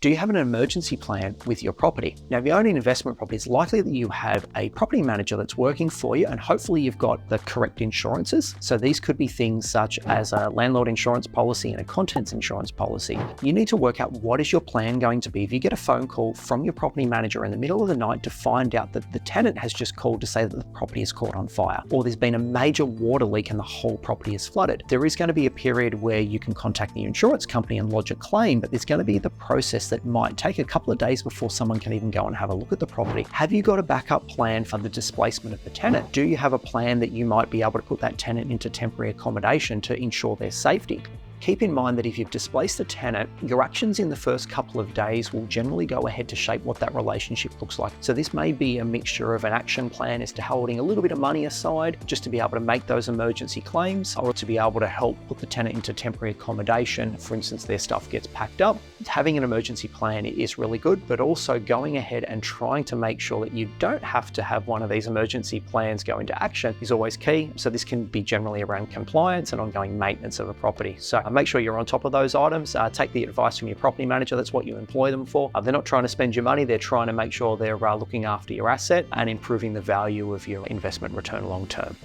Do you have an emergency plan with your property? Now, if you own an investment property, it's likely that you have a property manager that's working for you, and hopefully you've got the correct insurances. So these could be things such as a landlord insurance policy and a contents insurance policy. You need to work out what is your plan going to be if you get a phone call from your property manager in the middle of the night to find out that the tenant has just called to say that the property is caught on fire, or there's been a major water leak and the whole property is flooded. There is going to be a period where you can contact the insurance company and lodge a claim, but there's going to be the process that might take a couple of days before someone can even go and have a look at the property. Have you got a backup plan for the displacement of the tenant? Do you have a plan that you might be able to put that tenant into temporary accommodation to ensure their safety? Keep in mind that if you've displaced a tenant, your actions in the first couple of days will generally go ahead to shape what that relationship looks like. So this may be a mixture of an action plan as to holding a little bit of money aside just to be able to make those emergency claims, or to be able to help put the tenant into temporary accommodation. For instance, their stuff gets packed up. Having an emergency plan is really good, but also going ahead and trying to make sure that you don't have to have one of these emergency plans go into action is always key. So this can be generally around compliance and ongoing maintenance of a property. So make sure you're on top of those items. Take the advice from your property manager. That's what you employ them for. They're not trying to spend your money. They're trying to make sure they're looking after your asset and improving the value of your investment return long term.